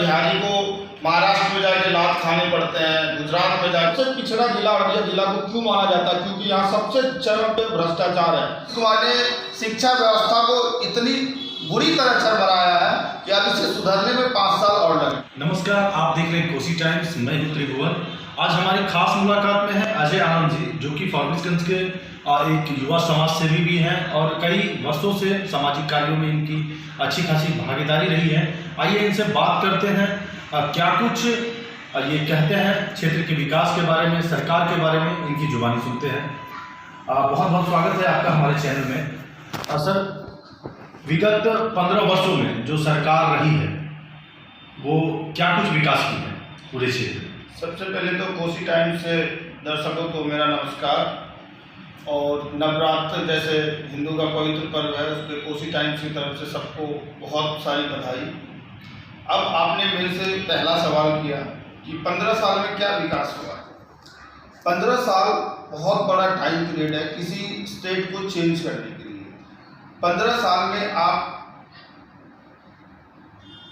बिहारी को महाराष्ट्र में जाके लात खाने पड़ते हैं, गुजरात में जाके। सबसे पिछड़ा जिला अररिया जिला को क्यों माना जाता है? क्योंकि यहाँ सबसे चरम पे भ्रष्टाचार है। हमारे शिक्षा व्यवस्था को इतनी बुरी तरह चरमराया है कि अब इसे सुधरने में 5 साल और लगे। नमस्कार, आप देख रहे हैं कोसी टाइम्स। मैं हूं त्रिभुवन। आज हमारी खास मुलाकात में है अजय आनंद जी, जो कि फारबिसगंज के एक युवा समाज सेवी भी हैं और कई वर्षों से सामाजिक कार्यों में इनकी अच्छी खासी भागीदारी रही है। आइए इनसे बात करते हैं, क्या कुछ ये कहते हैं क्षेत्र के विकास के बारे में, सरकार के बारे में, इनकी जुबानी सुनते हैं। बहुत बहुत स्वागत है आपका हमारे चैनल में। सर, विगत 15 वर्षों में जो सरकार रही है वो क्या कुछ विकास की है पूरे क्षेत्र में? सबसे पहले तो कोसी टाइम्स से दर्शकों को मेरा नमस्कार, और नवरात्र जैसे हिंदू का पवित्र पर्व है, उसके कोसी टाइम्स की तरफ से सबको बहुत सारी बधाई। अब आपने मेरे से पहला सवाल किया कि 15 साल में क्या विकास हुआ। 15 साल बहुत बड़ा टाइम पीरियड है किसी स्टेट को चेंज करने के लिए। 15 साल में आप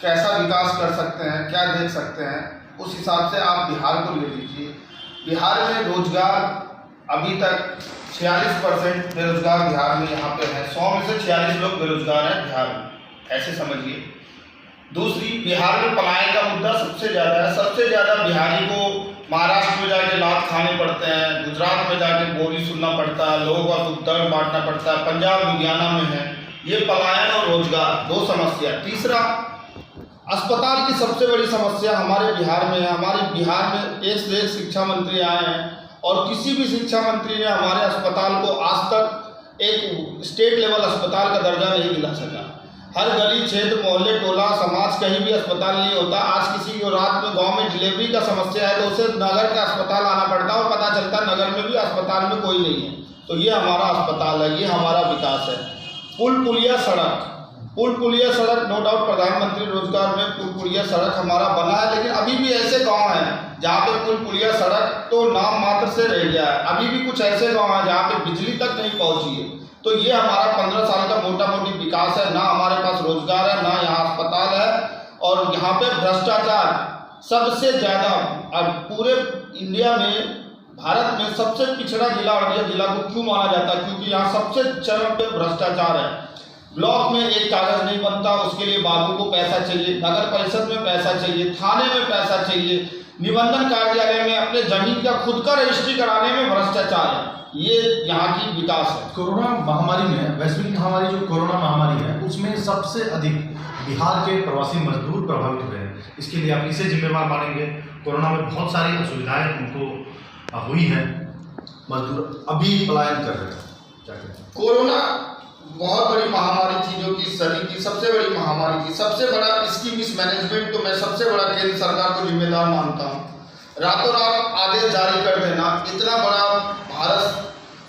कैसा विकास कर सकते हैं, क्या देख सकते हैं, उस हिसाब से आप बिहार को ले लीजिए। बिहार में रोजगार अभी तक 46% बेरोजगार बिहार में यहाँ पे है। 100 में से 46 लोग बेरोजगार हैं बिहार में, ऐसे समझिए। दूसरी, बिहार में पलायन का मुद्दा सबसे ज़्यादा है। सबसे ज़्यादा बिहारी को महाराष्ट्र में जाके लात खाने पड़ते हैं, गुजरात में जाके बोली सुनना पड़ता है, लोगों का दुख दर्द बांटना पड़ता है, पंजाब लुधियाना में है। ये पलायन और रोजगार दो समस्या। तीसरा, अस्पताल की सबसे बड़ी समस्या हमारे बिहार में है। हमारे बिहार में एक से एक शिक्षा मंत्री आए हैं और किसी भी शिक्षा मंत्री ने हमारे अस्पताल को आज तक एक स्टेट लेवल अस्पताल का दर्जा नहीं दिला सका। हर गली क्षेत्र मोहल्ले टोला समाज कहीं भी अस्पताल नहीं होता। आज किसी को रात में गांव में डिलीवरी का समस्या है तो उसे नगर का अस्पताल आना पड़ता है और पता चलता है नगर में भी अस्पताल में कोई नहीं है। तो ये हमारा अस्पताल है, ये हमारा विकास है। पुल पुलिया सड़क नो डाउट प्रधानमंत्री रोजगार में पुल पुलिया सड़क हमारा बना है, लेकिन अभी भी ऐसे गांव हैं जहाँ पे पुल पुलिया सड़क तो नाम मात्र से रह गया है। अभी भी कुछ ऐसे गांव हैं जहाँ पे बिजली तक नहीं पहुँची है। तो ये हमारा 15 साल का मोटा मोटी विकास है। ना हमारे पास रोजगार है, ना यहाँ अस्पताल है, और यहाँ पे भ्रष्टाचार सबसे ज़्यादा। और पूरे इंडिया में, भारत में सबसे पिछड़ा जिला अररिया जिला को क्यों माना जाता है? क्योंकि यहाँ सबसे चरम पे भ्रष्टाचार है। ब्लॉक में एक कागज नहीं बनता, उसके लिए बाबू को पैसा चाहिए, नगर परिषद में पैसा चाहिए, थाने में पैसा चाहिए, निबंधन कार्यालय में अपने जमीन का खुद का रजिस्ट्री कराने में भ्रष्टाचार है। ये यहाँ की विकास है। कोरोना महामारी में, वैश्विक महामारी जो कोरोना महामारी है, उसमें सबसे अधिक बिहार के प्रवासी मजदूर प्रभावित हुए हैं। इसके लिए आप किसे जिम्मेवार मानेंगे? कोरोना में बहुत सारी असुविधाएं उनको हुई है, मजदूर अभी पलायन कर रहे हैं। कोरोना बहुत बड़ी महामारी थी, जो कि सदी की सबसे बड़ी महामारी थी। सबसे बड़ा इसकी मिसमैनेजमेंट तो मैं सबसे बड़ा केंद्र सरकार को जिम्मेदार मानता हूँ। रातों रात आदेश जारी कर देना, इतना बड़ा भारत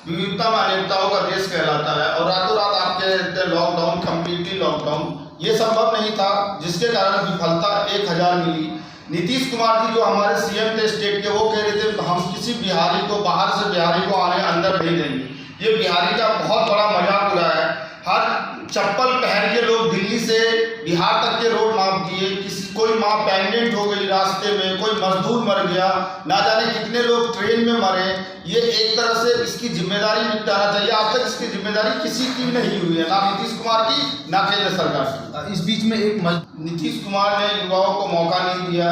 विविधता में अनेकताओं का देश कहलाता है, और रातों रात आप कह देते हैं लॉकडाउन, कम्प्लीटली लॉकडाउन। ये संभव नहीं था, जिसके कारण विफलता 1000 मिली। नीतीश कुमार जी जो हमारे सीएम थे स्टेट के, वो कह रहे थे हम किसी बिहारी को, बाहर से बिहारी को आने अंदर नहीं देंगे। ये बिहारी का बहुत बड़ा मजाक उड़ा है। हर चप्पल पहन के लोग दिल्ली से बिहार तक के रोड नाप दिए। कोई माँ प्रेग्नेंट हो गई रास्ते में, कोई मजदूर मर गया, ना जाने कितने लोग ट्रेन में मरे। ये एक तरह से इसकी जिम्मेदारी निपटाना चाहिए। आज तक इसकी जिम्मेदारी किसी की नहीं हुई है, ना नीतीश कुमार की, ना केंद्र सरकार की। इस बीच में एक नीतीश कुमार ने युवाओं को मौका नहीं दिया।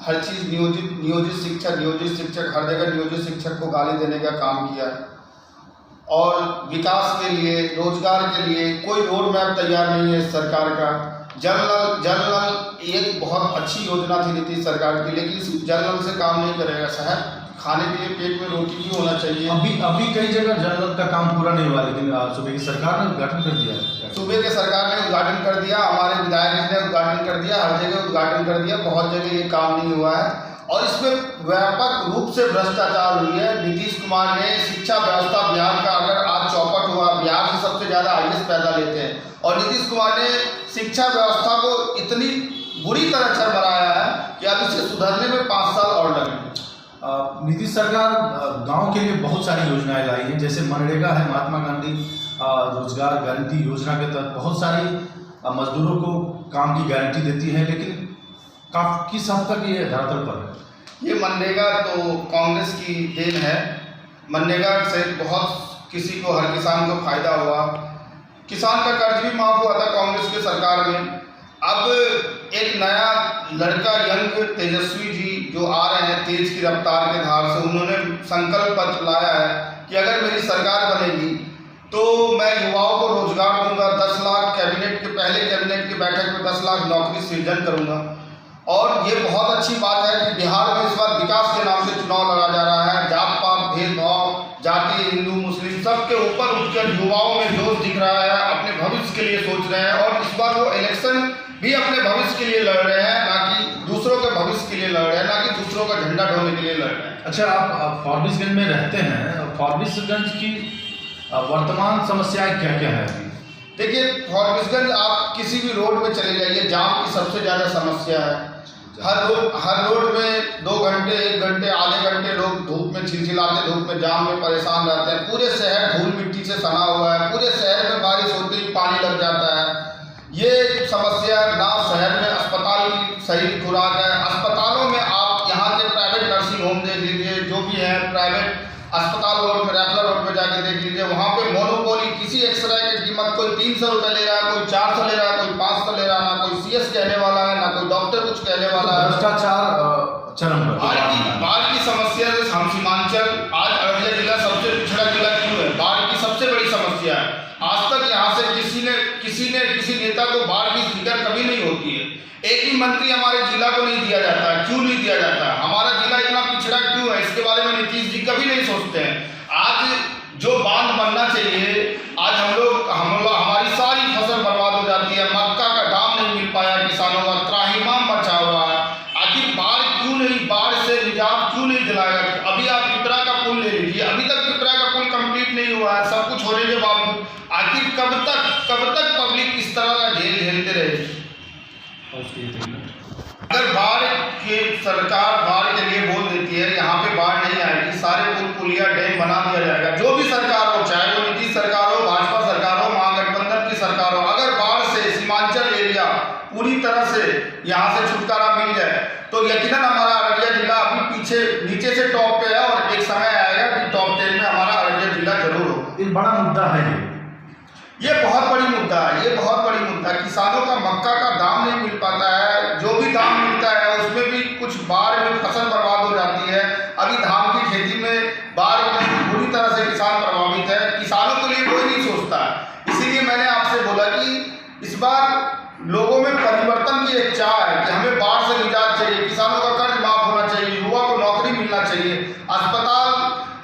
हर चीज़ नियोजित शिक्षक, हर जगह नियोजित शिक्षक को गाली देने का काम किया, और विकास के लिए, रोजगार के लिए कोई रोड मैप तैयार नहीं है सरकार का। जल नल एक बहुत अच्छी योजना थी नीतीश सरकार की, लेकिन इस जल नल से काम नहीं करेगा। शहर खाने के लिए पेट में रोटी भी होना चाहिए। अभी कई जगह जल नल का काम पूरा नहीं हुआ, लेकिन सूबे की सरकार ने उद्घाटन कर दिया। सूबे के सरकार ने उद्घाटन कर दिया, हमारे विधायक ने उद्घाटन कर दिया, हर जगह उद्घाटन कर दिया। बहुत जगह ये काम नहीं हुआ है, और इसमें व्यापक रूप से भ्रष्टाचार हुई है। नीतीश कुमार ने शिक्षा व्यवस्था बिहार का अगर आज चौपट हुआ, बिहार से सबसे ज़्यादा आईएएस पैदा लेते हैं, और नीतीश कुमार ने शिक्षा व्यवस्था को इतनी बुरी तरह चरमराया है कि अब इसे सुधरने में 5 साल और लगेंगे। नीतीश सरकार गांव के लिए बहुत सारी योजनाएं लाई हैं, जैसे मनरेगा है, महात्मा गांधी रोजगार गारंटी योजना के तहत बहुत सारी मजदूरों को काम की गारंटी देती है, लेकिन किस हद तक ये धरातल पर है? ये मनरेगा तो कांग्रेस की देन है। मनरेगा से बहुत किसी को, हर किसान को फायदा हुआ। किसान का कर्ज भी माफ हुआ था कांग्रेस की सरकार में। अब एक नया लड़का यंग तेजस्वी जी जो आ रहे हैं तेज की रफ्तार के धार से, उन्होंने संकल्प पत्र लाया है कि अगर मेरी सरकार बनेगी तो मैं युवाओं को रोजगार दूंगा। 10 लाख पहले कैबिनेट की बैठक में 10 लाख नौकरी सृजन करूंगा। और ये बहुत अच्छी बात है कि बिहार में इस बार विकास के नाम से चुनाव लड़ा जा रहा है। जात पात भेदभाव, जाति, हिंदू मुस्लिम सबके ऊपर उठकर युवाओं में जोश दिख रहा है, अपने भविष्य के लिए सोच रहे हैं। और इस बार वो इलेक्शन भी अपने भविष्य के लिए लड़ रहे हैं, ना कि दूसरों के भविष्य के लिए लड़ रहे हैं, ना कि दूसरों का झंडा ढोने के लिए लड़ रहे हैं। अच्छा, आप फारबिसगंज में रहते हैं, फारबिसगंज की वर्तमान समस्याएं क्या क्या है? देखिए, फारबिसगंज आप किसी भी रोड में चले जाइए, जाम की सबसे ज़्यादा समस्या है। हर रोड में 2 घंटे, 1 घंटे, आधे घंटे लोग धूप में छिलछिलाते धूप में जाम में परेशान रहते हैं। पूरे शहर धूल मिट्टी से सना हुआ है। पूरे शहर में बारिश होते ही पानी लग जाता है। ये समस्या ना शहर में अस्पताल की सही खुराक है। अस्पतालों में आप यहाँ के प्राइवेट नर्सिंग होम देख लीजिए, जो भी है प्राइवेट अस्पताल रोड में, रैपला रोड में जाके देख लीजिए, वहाँ पे मोनोपोली, किसी एक्सरे की कीमत कोई 300 रुपये ले रहा है, कोई 400 ले रहा है, कोई 500 ले रहा है। ना कोई CS कहने वाला है, ना कोई डॉक्टर कुछ कहने वाला है। भ्रष्टाचार चरम पर। बाढ़ की समस्या से हम सीमांचल, आज अररिया जिला सबसे पिछड़ा जिला क्यों है? बाढ़ की सबसे बड़ी समस्या है। आज तक यहाँ से किसी नेता को बाढ़ की फिक्र कभी नहीं होती है। एक भी मंत्री हमारे जिला को नहीं दिया जाता है। क्यों नहीं दिया जाता है? हमारा जिला इतना पिछड़ा क्यों है? इसके बारे में नीतीश जी कभी नहीं सोचते हैं। आज जो बांध बनना चाहिए, आज हमारी सारी फसल बर्बाद हो जाती है। मक्का का दाम नहीं मिल पाया, किसानों का त्राहिमाम मचा हुआ है। आखिर बाढ़ क्यों नहीं, बाढ़ से निजात क्यों नहीं दिलाएगा? अभी आप पिपरा का पुल ले लीजिए, अभी तक पिपरा का पुल कंप्लीट नहीं हुआ है। सब कुछ होने के बावजूद आखिर कब तक पब्लिक इस तरह का झेल झेलते रहे? अगर सरकार बाढ़ के लिए बोल देती है यहाँ पे बाढ़ नहीं आएगी, सारे पुल पुलिया डैम बना दिया जाएगा, जो भी सरकार हो, चाहे वो नीतीश सरकार हो, भाजपा सरकार हो, महागठबंधन की सरकार हो, अगर बाढ़ से सीमांचल एरिया पूरी तरह से यहाँ से छुटकारा मिल जाए तो यकीनन हमारा अररिया जिला अभी नीचे से टॉप पे है और एक समय आएगा कि टॉप 10 में हमारा अररिया जिला जरूर होगा। एक बड़ा मुद्दा है ये बहुत बड़ी मुद्दा है। ये बहुत बड़ी मुद्दा है। किसानों का मक्का का दाम नहीं मिल पाता है। जो भी दाम मिलता है उसमें भी कुछ बाढ़ में फसल बर्बाद हो जाती है। अभी धान की खेती में बाढ़ में बुरी तरह से किसान प्रभावित है। किसानों के लिए कोई नहीं सोचता है। इसीलिए मैंने आपसे बोला कि इस बार लोगों में परिवर्तन की एक चाह है कि हमें बाढ़ से निजात चाहिए, किसानों का कर्ज माफ होना चाहिए, युवा को नौकरी मिलना चाहिए, अस्पताल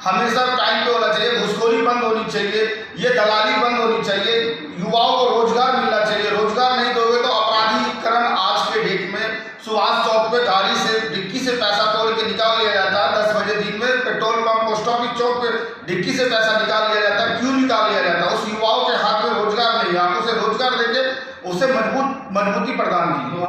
हमेशा टाइम पे होना चाहिए, घुसखोरी बंद होनी चाहिए, ये दलाली बंद होनी चाहिए, युवाओं को रोजगार मिलना चाहिए। रोजगार नहीं दोगे तो अपराधीकरण आज के डेट में सुभाष चौक पे गाड़ी से डिक्की से पैसा तोड़ के निकाल लिया जाता है। 10 बजे दिन में पेट्रोल पंप, पोस्ट ऑफिस चौक पे डिक्की से पैसा निकाल लिया जाता है। क्यों निकाल लिया जाता है? उस युवाओं के हाथ में रोजगार नहीं है। आप उसे रोजगार देके उसे मजबूती प्रदान कीजिए।